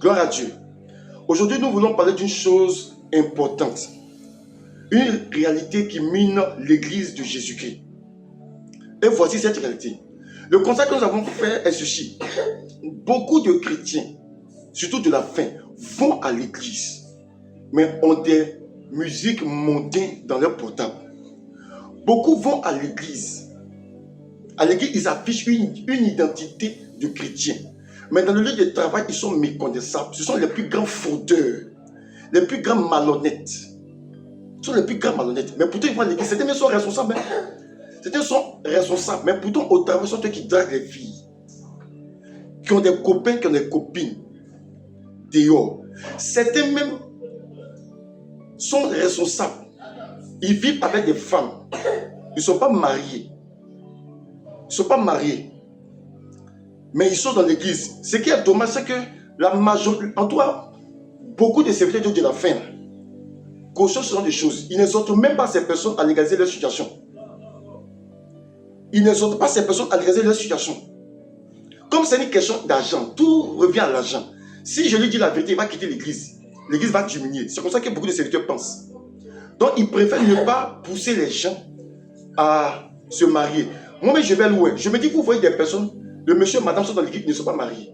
Gloire à Dieu. Aujourd'hui, nous voulons parler d'une chose importante. Une réalité qui mine l'église de Jésus-Christ. Et voici cette réalité. Le constat que nous avons fait est ceci. Beaucoup de chrétiens, surtout de la fin, vont à l'église, mais ont des musiques mondaines dans leur portable. Beaucoup vont à l'église. À l'église, ils affichent une identité de chrétien. Mais dans le lieu de travail, ils sont méconnaissables. Ce sont les plus grands fraudeurs, les plus grands malhonnêtes. Ce sont les plus grands malhonnêtes. Mais pourtant, ils vont à l'église. Certains sont responsables. Certains sont responsables. Mais pourtant, au travail, ce sont eux qui draguent les filles. Qui ont des copains, qui ont des copines. Dehors. Certains même sont responsables. Ils vivent avec des femmes. Ils ne sont pas mariés. Ils ne sont pas mariés. Mais ils sont dans l'église. Ce qui est dommage, c'est que la majorité, en tout cas, beaucoup de serviteurs de la fin, cautionnent ce genre de choses. Ils n'exhortent même pas ces personnes à légaliser leur situation. Ils n'exhortent pas ces personnes à légaliser leur situation. Comme c'est une question d'argent, tout revient à l'argent. Si je lui dis la vérité, il va quitter l'église. L'église va diminuer. C'est comme ça que beaucoup de serviteurs pensent. Donc, ils préfèrent ne pas pousser les gens à se marier. Moi, mais je vais loin. Je me dis, vous voyez des personnes, le monsieur et madame sont dans l'église, ne sont pas mariés.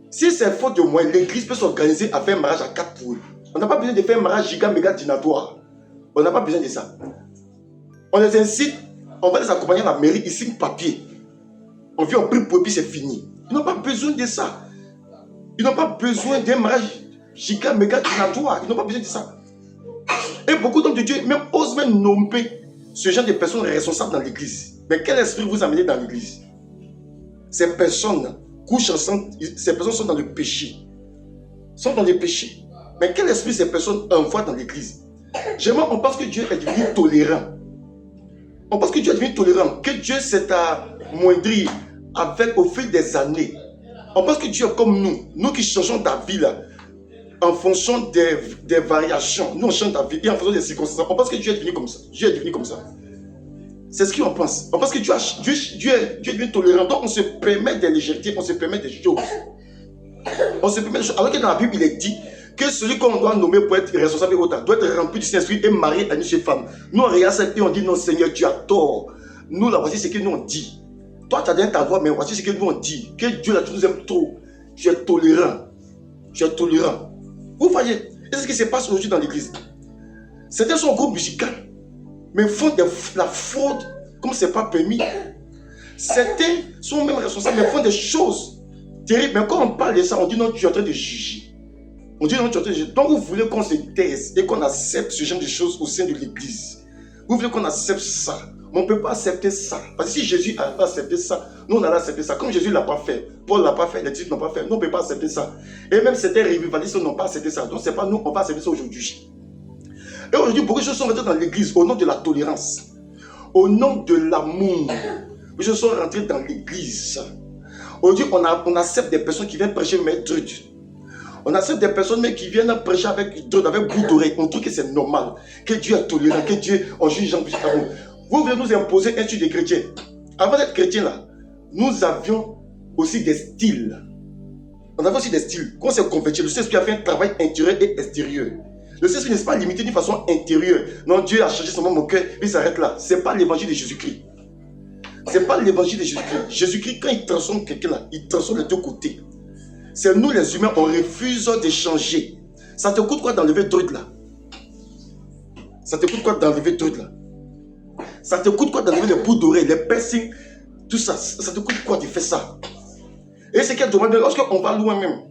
Si c'est faute de moi, l'église peut s'organiser à faire un mariage à 4 pour eux. On n'a pas besoin de faire un mariage giga méga dînatoire. On n'a pas besoin de ça. On les incite, on va les accompagner à la mairie, ils signent papier. On vient, on prie pour eux, puis c'est fini. Ils n'ont pas besoin de ça. Ils n'ont pas besoin d'un mariage giga méga dînatoire. Ils n'ont pas besoin de ça. Et beaucoup d'hommes de Dieu même osent même nommer ce genre de personnes responsables dans l'église. Mais quel esprit vous amenez dans l'église? Ces personnes couchent ensemble, ces personnes sont dans le péché. Sont dans le péché. Mais quel esprit ces personnes envoient dans l'église? Généralement, on pense que Dieu est devenu tolérant. On pense que Dieu est devenu tolérant, que Dieu s'est amoindri avec au fil des années. On pense que Dieu est comme nous qui changeons d'avis là, en fonction des variations. Nous on change d'avis et en fonction des circonstances. On pense que Dieu est devenu comme ça. Dieu est devenu comme ça. C'est ce qu'on pense. On pense que Dieu est devenu tolérant. Donc on se permet des légèretés, on se permet des choses. On se permet des choses. Alors que dans la Bible, il est dit que celui qu'on doit nommer pour être responsable et autant doit être rempli du Saint-Esprit et marié à une seule femme. Nous on regarde ça et on dit non Seigneur, tu as tort. Nous là, voici ce que nous on dit. Toi tu as donné ta voix, mais voici ce que nous on dit. Que Dieu là, tu nous aimes trop. Tu es tolérant. Tu es tolérant. Vous voyez, et c'est ce qui se passe aujourd'hui dans l'église. Certains sont au groupe musical, mais font la fraude comme ce n'est pas permis. Certains sont même responsables, mais font des choses terribles. Mais quand on parle de ça, on dit non, tu es en train de juger. On dit non, tu es en train de juger. Donc vous voulez qu'on se taise et qu'on accepte ce genre de choses au sein de l'église. Vous voulez qu'on accepte ça. Mais on ne peut pas accepter ça. Parce que si Jésus a accepté ça, nous on allait accepter ça. Comme Jésus ne l'a pas fait, Paul ne l'a pas fait, les disciples n'ont pas fait, nous on ne peut pas accepter ça. Et même certains revivalistes n'ont pas accepté ça. Donc ce n'est pas nous, on va accepter ça aujourd'hui. Et aujourd'hui, beaucoup de choses sont rentrées dans l'église au nom de la tolérance, au nom de l'amour. Beaucoup de choses sont rentrées dans l'église. Aujourd'hui, on accepte des personnes qui viennent prêcher mais trucs. On accepte des personnes mais qui viennent prêcher avec bout d'oreille. On trouve que c'est normal, que Dieu est tolérant, que Dieu en juge en plus amour. Vous voulez nous imposer un style de chrétien. Avant d'être chrétien là, nous avions aussi des styles. On avait aussi des styles. Quand on s'est converti, le Saint-Esprit a fait un travail intérieur et extérieur. Le Saint-Esprit n'est pas limité d'une façon intérieure. Non, Dieu a changé son cœur, il s'arrête là. Ce n'est pas l'évangile de Jésus-Christ. Ce n'est pas l'évangile de Jésus-Christ. Jésus-Christ, quand il transforme quelqu'un là, il transforme les deux côtés. C'est nous les humains, on refuse de changer. Ça te coûte quoi d'enlever truc là? Ça te coûte quoi d'enlever truc là? Ça te coûte quoi d'enlever les bouts d'oreilles, les piercings, tout ça? Ça te coûte quoi de faire ça? Et ce qui est dommage, lorsqu'on va loin même,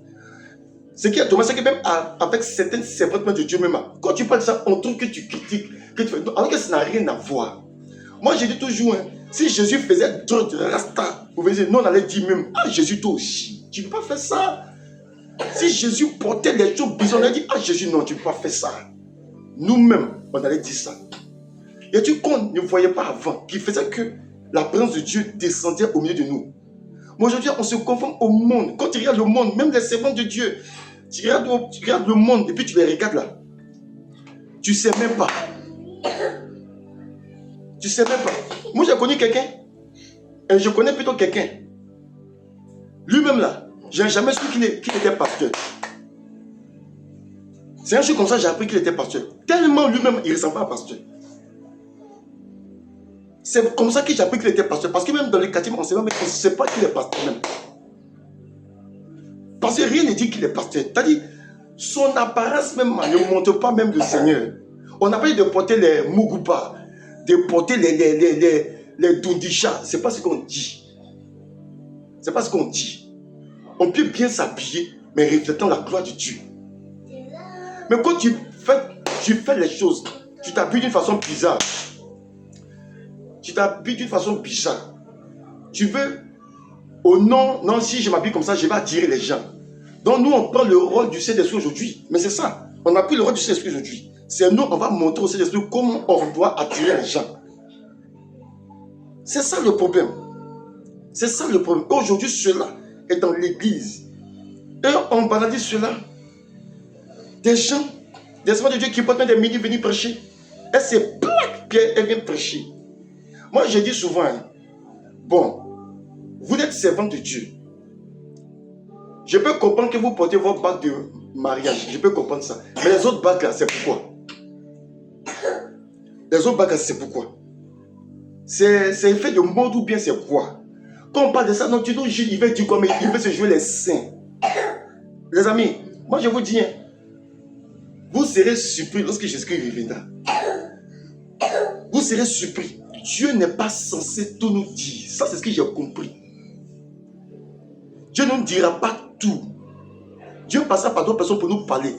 ce qui est dommage, c'est que même avec certaines servantes de Dieu même, quand tu parles de ça, on trouve que tu critiques, que tu fais, alors que ça n'a rien à voir. Moi, je dis toujours, hein, si Jésus faisait d'autres rasta, vous voyez, nous on allait dire même, ah Jésus toi aussi, tu ne peux pas faire ça. Si Jésus portait les choses bizarres, on allait dire, ah Jésus non, tu ne peux pas faire ça. Nous-mêmes, on allait dire ça. Et tu qu'on ne voyait pas avant, qui faisait que la présence de Dieu descendait au milieu de nous. Mais aujourd'hui, on se conforme au monde. Quand tu regardes le monde, même les servants de Dieu, tu regardes le monde et puis tu les regardes là. Tu ne sais même pas. Tu ne sais même pas. Moi, j'ai connu quelqu'un, et je connais plutôt quelqu'un. Lui-même là, Je n'ai jamais su qu'il était pasteur. C'est un jour comme ça que j'ai appris qu'il était pasteur. Tellement lui-même, il ne ressemble pas à pasteur. C'est comme ça que j'ai appris qu'il était pasteur. Parce que même dans les quartiers, on ne sait pas, mais on ne sait pas qu'il est pasteur même. Parce que rien ne dit qu'il est pasteur. C'est-à-dire, son apparence même ne montre pas même le Seigneur. On n'a pas dit de porter les Muguba, de porter les Dundisha. Ce n'est pas ce qu'on dit. Ce n'est pas ce qu'on dit. On peut bien s'habiller, mais reflétant la gloire de Dieu. Mais quand tu fais les choses, tu t'habilles d'une façon bizarre. Tu t'habilles d'une façon bizarre. Tu veux, au nom, non, si je m'habille comme ça, je vais attirer les gens. Donc nous, on prend le rôle du Saint-Esprit aujourd'hui. Mais c'est ça, on a pris le rôle du Saint-Esprit aujourd'hui. C'est nous, on va montrer au Saint-Esprit comment on doit attirer les gens. C'est ça le problème. C'est ça le problème. Aujourd'hui, cela est dans l'église. Et on banalise cela. Des gens, des enfants de Dieu qui portent des mini venir prêcher. Elle se plaque, puis elle vient prêcher. Moi, je dis souvent, bon, vous êtes servant de Dieu. Je peux comprendre que vous portez votre bague de mariage. Je peux comprendre ça. Mais les autres bagues là, c'est pourquoi? Les autres bagues là, c'est pourquoi? C'est effet de mode ou bien c'est quoi? Quand on parle de ça, non, tu nous juges, il veut dire quoi? Mais il veut se jouer les saints. Les amis, moi je vous dis, vous serez surpris lorsque Jésus-Christ reviendra. Vous serez surpris. Dieu n'est pas censé tout nous dire. Ça, c'est ce que j'ai compris. Dieu ne nous dira pas tout. Dieu passera par d'autres personnes pour nous parler.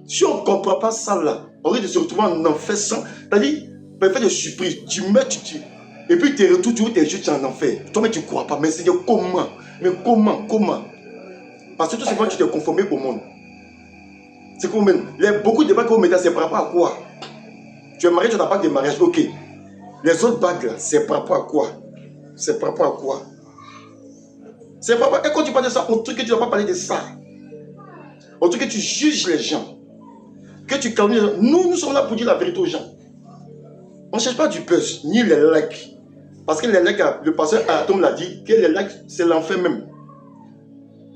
Si on ne comprend pas ça là, on risque de se retrouver en enfer sans. C'est-à-dire, par effet de surprise, tu meurs, tu tues. Et puis tu retournes, tu ouvres tes yeux, tu es en enfer. Toi-même, tu ne crois pas. Mais Seigneur, comment? Mais comment? Parce que tout simplement, tu t'es conformé au monde. C'est comme même. Beaucoup de bagues que vous mettez, c'est par rapport à quoi? Tu es marié, tu n'as pas de mariage. Ok. Les autres bagues là, c'est par rapport à quoi? C'est par rapport à quoi? C'est par rapport à... Et quand tu parles de ça, on truc que tu ne dois pas parler de ça. On truc que tu juges les gens. Que tu calmes les gens. Nous sommes là pour dire la vérité aux gens. On ne cherche pas du buzz, ni les likes. Parce que les likes, le pasteur Atom l'a dit, que les likes, c'est l'enfer même.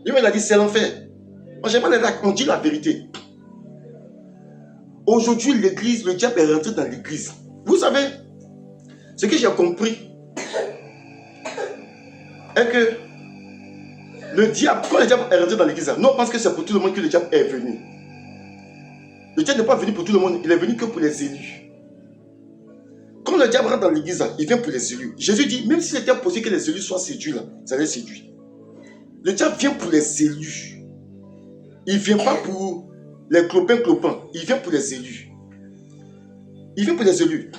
Lui, il a dit, c'est l'enfer. On ne cherche pas les likes, on dit la vérité. Aujourd'hui, l'église, le diable est rentré dans l'église. Vous savez, ce que j'ai compris est que le diable, quand le diable est rentré dans l'église, nous on pense que c'est pour tout le monde que le diable est venu. Le diable n'est pas venu pour tout le monde, il est venu que pour les élus. Quand le diable rentre dans l'église, il vient pour les élus. Jésus dit, même s'il était possible que les élus soient séduits, là, ça les séduit. Le diable vient pour les élus. Il ne vient pas pour les clopins, il vient pour les élus. Il vient pour les élus.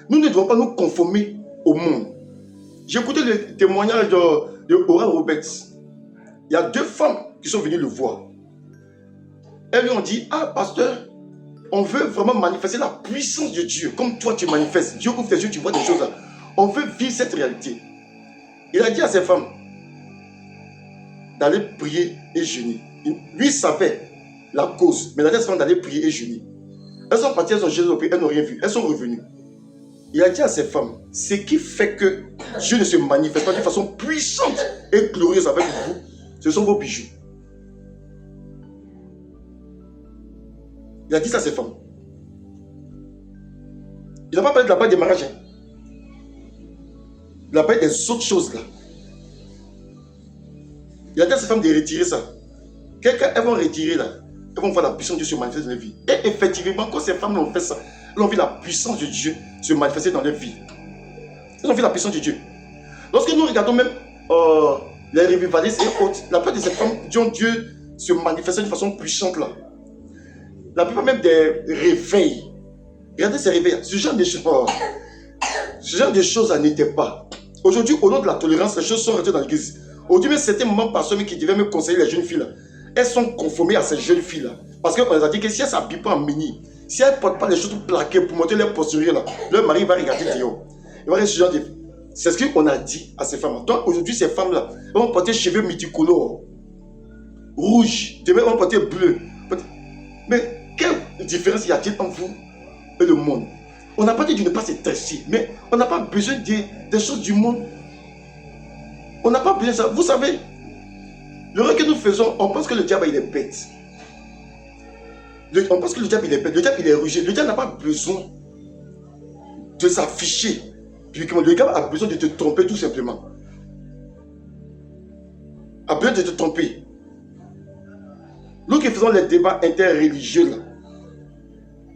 Nous ne devons pas nous conformer au monde. J'ai écouté le témoignage de Oral Roberts. Il y a 2 femmes qui sont venues le voir. Elles lui ont dit, ah pasteur, on veut vraiment manifester la puissance de Dieu. Comme toi tu manifestes. Dieu ouvre tes yeux, tu vois des choses là. On veut vivre cette réalité. Il a dit à ces femmes d'aller prier et jeûner. Lui savait la cause. Mais il a dit à ces femmes d'aller prier et jeûner. Elles sont parties, elles ont jeûné, elles n'ont rien vu. Elles sont revenues. Il a dit à ces femmes, ce qui fait que Dieu ne se manifeste pas d'une façon puissante et glorieuse avec vous, ce sont vos bijoux. Il a dit ça à ces femmes. Il n'a pas parlé de la bague des mariages. Il a parlé des autres choses là. Il a dit à ces femmes de retirer ça. Quelqu'un, elles vont retirer là. Elles vont voir la puissance de Dieu se manifester dans leur vie. Et effectivement, quand ces femmes ont fait ça, elles ont vu la puissance de Dieu se manifester dans leur vie. Elles ont vu la puissance de Dieu. Lorsque nous regardons même les revivalistes et autres, la plupart de ces femmes dont Dieu se manifestait d'une façon puissante là. La plupart même des réveils. Regardez ces réveils. Ce genre de choses là n'était pas. Aujourd'hui, au nom de la tolérance, les choses sont rentrées dans l'église. Aujourd'hui, même certains moments pasteurs qui devaient me conseiller les jeunes filles là, elles sont conformées à ces jeunes filles là. Parce qu'on les a dit que si elles ne s'habillent pas en mini, si elles ne portent pas les choses plaquées pour montrer leur posture là, leur mari va regarder dehors. Il va ce genre de... C'est ce qu'on a dit à ces femmes. Donc aujourd'hui, ces femmes là, elles vont porter cheveux multicolores, rouges, demain elles vont porter bleu. Mais quelle différence y a-t-il entre vous et le monde? On n'a pas dit de ne pas se tester, mais on n'a pas besoin des choses du monde. On n'a pas besoin de ça. Vous savez, faisons, on pense que le diable il est bête. On pense que le diable il est bête, le diable il est rusé. Le diable n'a pas besoin de s'afficher publiquement. Le diable a besoin de te tromper tout simplement. A besoin de te tromper. Nous qui faisons les débats interreligieux là,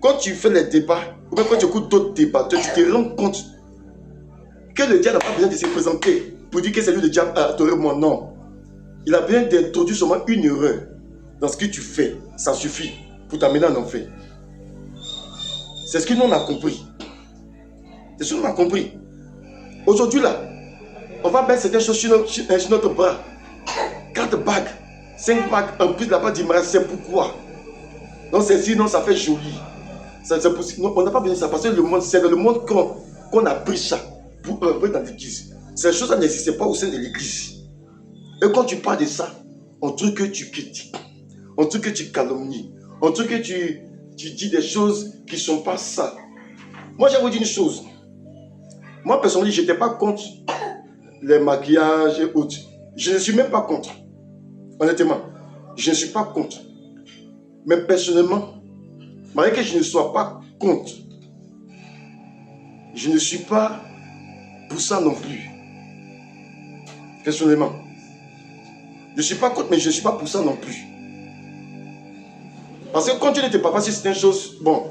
quand tu fais les débats, ou même quand tu écoutes d'autres débats, tu te rends compte que le diable n'a pas besoin de se présenter pour dire que c'est lui le diable a adoré mon nom. Il a besoin d'introduire seulement une erreur dans ce que tu fais. Ça suffit pour t'amener en enfer. C'est ce que nous on a compris. C'est ce que nous on a compris. Aujourd'hui là, on va mettre certaines choses sur notre bras. 4 bagues, 5 bagues en plus de la part du mariage, c'est pourquoi. Donc c'est sinon ça fait joli. Non, on n'a pas besoin de ça parce que c'est dans le monde qu'on a pris ça pour œuvrer dans l'église. Ces choses-là n'existaient pas au sein de l'église. Et quand tu parles de ça, on trouve que tu critiques, on trouve que tu calomnies, on trouve que tu dis des choses qui ne sont pas ça. Moi, je vais vous dire une chose. Moi, personnellement, je n'étais pas contre les maquillages et autres. Je ne suis même pas contre. Honnêtement, je ne suis pas contre. Mais personnellement, malgré que je ne sois pas contre, je ne suis pas pour ça non plus. Personnellement. Je ne suis pas contre, mais je ne suis pas pour ça non plus. Parce que quand tu n'étais pas passé certaines choses, bon,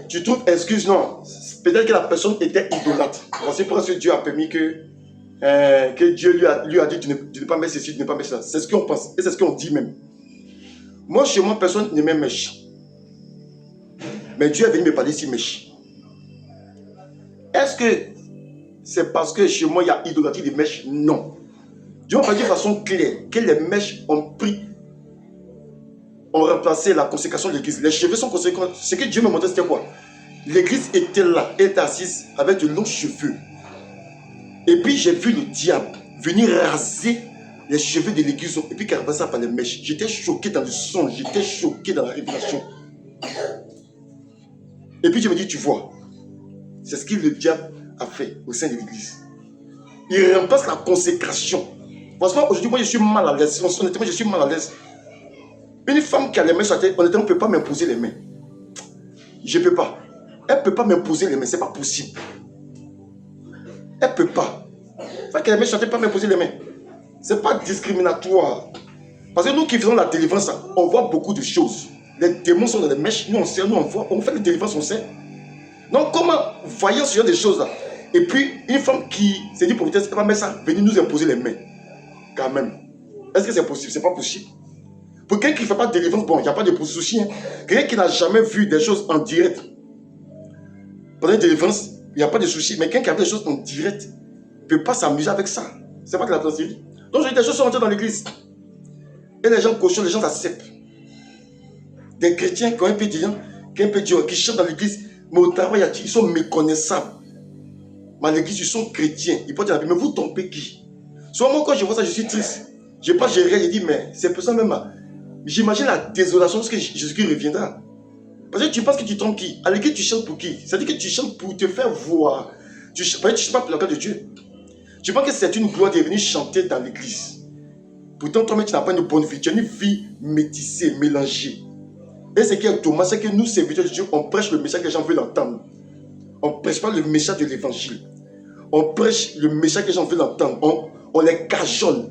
tu trouves excuse, non. Peut-être que la personne était idolâtre. C'est pour ça que Dieu a permis que Dieu lui a dit de ne pas mettre ceci, de ne pas mettre ça. C'est ce qu'on pense et c'est ce qu'on dit même. Moi, chez moi, personne n'aimait mèche. Mais Dieu est venu me parler si mèche. Est-ce que c'est parce que chez moi, il y a idolâtrie des mèches? Non. Dieu m'a dit de façon claire que les mèches ont remplacé la consécration de l'église. Les cheveux sont conséquents. Ce que Dieu me montrait, c'était quoi? L'église était là, elle était assise avec de longs cheveux. Et puis j'ai vu le diable venir raser les cheveux de l'église et puis carrément ça par les mèches. J'étais choqué dans le son, j'étais choqué dans la révélation. Et puis je me dis, tu vois, c'est ce que le diable a fait au sein de l'église. Il remplace la consécration. Franchement, aujourd'hui, moi je suis mal à l'aise. Honnêtement, je suis mal à l'aise. Une femme qui a les mains sur la tête, honnêtement, ne peut pas m'imposer les mains. Je ne peux pas. Elle ne peut pas m'imposer les mains, ce n'est pas possible. Elle ne peut pas. Ça qu'elle a les mains sur la tête, ne peut pas m'imposer les mains. Ce n'est pas discriminatoire. Parce que nous qui faisons la délivrance, on voit beaucoup de choses. Les démons sont dans les mèches, nous on sait, nous on voit, on fait la délivrance, on sait. Donc comment, voyant ce genre de choses là, et puis une femme qui s'est dit pour elle va mettre ça, venir nous imposer les mains. Quand même. Est-ce que c'est possible? Ce n'est pas possible. Pour quelqu'un qui ne fait pas de délivrance, bon, il n'y a pas de souci. Hein. Quelqu'un qui n'a jamais vu des choses en direct, pendant une délivrance, il n'y a pas de souci. Mais quelqu'un qui a vu des choses en direct ne peut pas s'amuser avec ça. C'est pas de la plaisanterie. Donc, j'ai des choses sont rentrées dans l'église. Et les gens cautionnent, les gens acceptent. Des chrétiens qui ont un peu d'illant, qui chantent dans l'église, mais au travail, ils sont méconnaissables. Mais à l'église, ils sont chrétiens. Ils portent la Bible. Mais vous trompez qui? Soit moi, quand je vois ça, je suis triste. Je ne pas gérer, je dis, mais c'est pour ça même. J'imagine la désolation lorsque Jésus-Christ reviendra. Parce que tu penses que tu trompes qui? À l'église, tu chantes pour qui? C'est-à-dire que tu chantes pour te faire voir. Tu ne chantes pas pour la gloire de Dieu. Tu penses que c'est une gloire de venir chanter dans l'église. Pourtant, toi-même, tu n'as pas une bonne vie. Tu as une vie métissée, mélangée. Et ce qui est dommage, c'est que nous, serviteurs de Dieu, on prêche le message que les gens veulent entendre. On ne prêche pas le message de l'évangile. On prêche le message que les gens veulent entendre. On les cajole.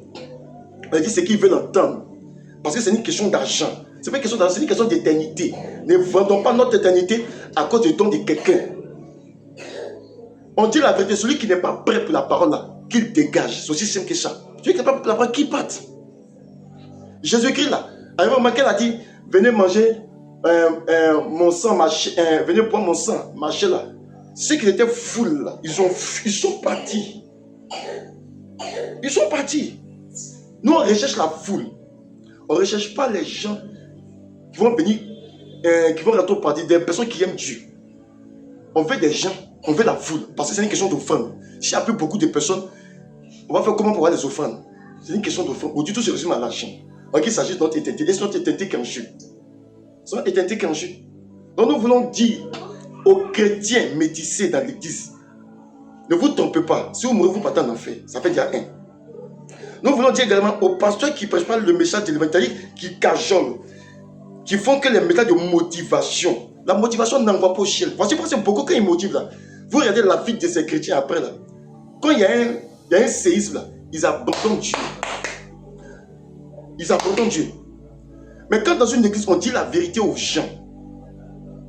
On dit ce qu'ils veulent entendre. Parce que c'est une question d'argent. Ce n'est pas une question d'argent, c'est une question d'éternité. Ne vendons pas notre éternité à cause du don de quelqu'un. On dit la vérité, celui qui n'est pas prêt pour la parole là, qu'il dégage. C'est aussi simple que ça. Celui qui n'est pas prêt pour la parole, qu'il parte. Jésus-Christ là, à un moment qu'elle a dit, venez manger mon sang, venez boire mon sang, marcher là. Ceux qui étaient foules là, ils sont partis. Ils sont partis. Nous on recherche la foule. On ne recherche pas les gens qui vont venir, qui vont rentrer au parti, des personnes qui aiment Dieu. On veut des gens, on veut la foule, parce que c'est une question d'offrande. S'il y a plus beaucoup de personnes, on va faire comment pour avoir des offrandes? C'est une question d'offrande. Aujourd'hui, tout se résume à l'argent. Donc il s'agit de notre éternité. Et c'est notre éternité qui est en jeu. C'est notre éternité qui est en jeu. Donc nous voulons dire aux chrétiens métissés dans l'église, ne vous trompez pas. Si vous mourrez, vous partez en enfer. Ça fait déjà un. Nous voulons dire également aux pasteurs qui ne prêchent pas le message de l'évangile, qui cajolent, qui font que les méthodes de motivation. La motivation n'envoie pas au ciel. Voici pourquoi c'est beaucoup quand ils motivent là. Vous regardez la vie de ces chrétiens après là. Quand il y a un séisme là, ils abandonnent Dieu. Ils abandonnent Dieu. Mais quand dans une église on dit la vérité aux gens,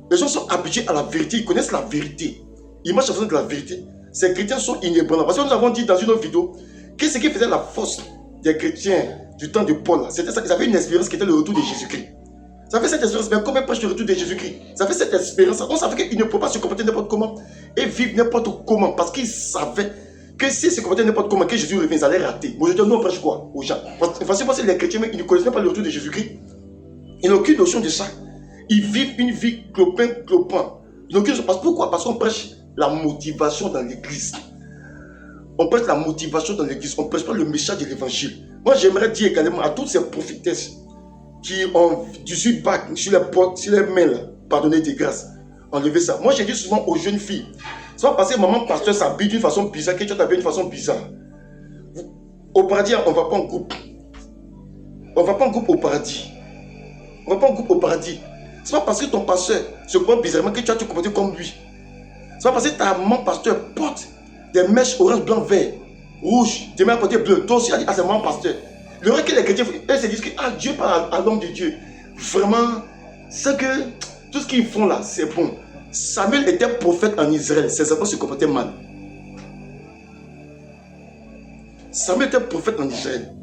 les gens sont habitués à la vérité, ils connaissent la vérité. Ils marchent en faisant de la vérité. Ces chrétiens sont inébranlables. Parce que nous avons dit dans une autre vidéo, qu'est-ce qui faisait la force des chrétiens du temps de Paul là? C'était ça, ils avaient une espérance qui était le retour de Jésus-Christ. Ça fait cette espérance, mais comment prêche le retour de Jésus-Christ? Ça fait cette espérance. On savait qu'ils ne pouvaient pas se comporter n'importe comment et vivre n'importe comment. Parce qu'ils savaient que s'ils se comportaient n'importe comment, que Jésus revient, ils allaient rater. Mais aujourd'hui, nous on prêche quoi aux gens? Parce que les chrétiens, ils ne connaissent même pas le retour de Jésus-Christ. Ils n'ont aucune notion de ça. Ils vivent une vie clopin. Ils n'ont aucune notion. Pourquoi? Parce qu'on prêche la motivation dans l'église. On prêche la motivation dans l'église. On ne prêche pas le message de l'évangile. Moi, j'aimerais dire également à toutes ces prophétesses qui ont du sud-bac sur les portes, sur les mains, là, pardonnez des grâces, enlevez ça. Moi, j'ai dit souvent aux jeunes filles, soit parce que maman pasteur s'habille d'une façon bizarre, que tu t'habilles d'une façon bizarre. Au paradis, on ne va pas en groupe. On ne va pas en groupe au paradis. On ne va pas en groupe au paradis. C'est pas parce que ton pasteur se comporte bizarrement que tu vas te comporter comme lui. C'est pas parce que ta maman pasteur porte des mèches orange, blanc, vert, rouge, des mains à côté bleu. Toi aussi, elle dit, ah, c'est maman pasteur. Le vrai que les chrétiens, eux se disent que ah, Dieu parle à l'homme de Dieu. Vraiment, c'est que tout ce qu'ils font là, c'est bon. Samuel était prophète en Israël. Ses enfants se comportaient mal. Samuel était prophète en Israël.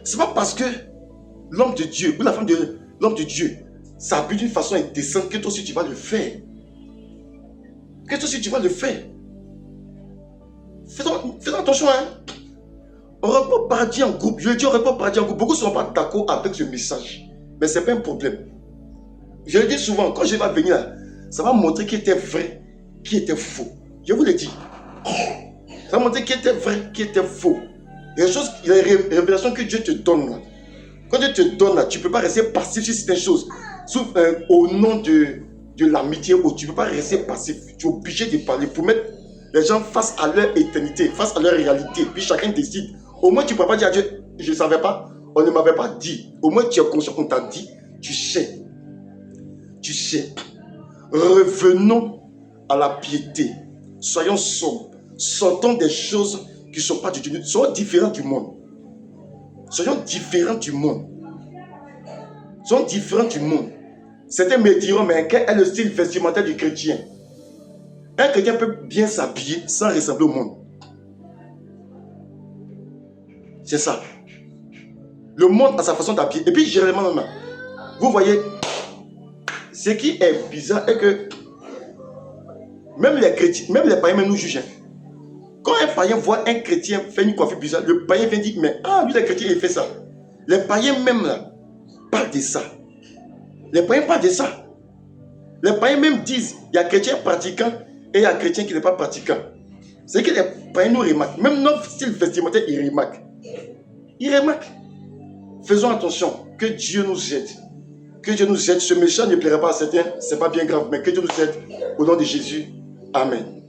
C'est pas parce que l'homme de Dieu ou la femme de l'homme de Dieu s'habille d'une façon indécente que toi aussi tu vas le faire. Que toi aussi tu vas le faire. Fais attention, hein. On ne va pas partir en groupe. Je le dis, on ne va pas partir en groupe. Beaucoup ne sont pas d'accord avec ce message. Mais ce n'est pas un problème. Je le dis souvent, quand je vais venir là, ça va montrer qui était vrai, qui était faux. Je vous le dis. Ça va montrer qui était vrai, qui était faux. Il y a des révélations que Dieu te donne là. Quand Dieu te donne là, tu ne peux pas rester passif sur certaines choses. Sauf au nom de l'amitié, où tu ne peux pas rester passif. Tu es obligé de parler pour mettre les gens face à leur éternité, face à leur réalité. Puis chacun décide. Au moins, tu ne peux pas dire à Dieu, je ne savais pas, on ne m'avait pas dit. Au moins, tu es conscient qu'on t'a dit, tu sais. Tu sais. Revenons à la piété. Soyons sobres. Sortons des choses qui ne sont pas du Dieu. Soyons différents du monde. Soyons différents du monde. Soyons différents du monde. Certains me diront, mais quel est le style vestimentaire du chrétien? Un chrétien peut bien s'habiller sans ressembler au monde. C'est ça. Le monde a sa façon d'habiller. Et puis, généralement, vous voyez, ce qui est bizarre est que même les chrétiens, même les païens nous jugent. Quand un païen voit un chrétien faire une coiffure bizarre, le païen vient dire, mais ah, lui, le chrétien, il fait ça. Les païens même là, parlent de ça. Les païens parlent de ça. Les païens même disent, il y a chrétien pratiquant et il y a chrétien qui n'est pas pratiquant. C'est que les païens nous remarquent. Même notre style vestimentaire, ils remarquent. Ils remarquent. Faisons attention. Que Dieu nous aide. Que Dieu nous aide. Ce méchant ne plaira pas à certains. Ce n'est pas bien grave. Mais que Dieu nous aide. Au nom de Jésus. Amen.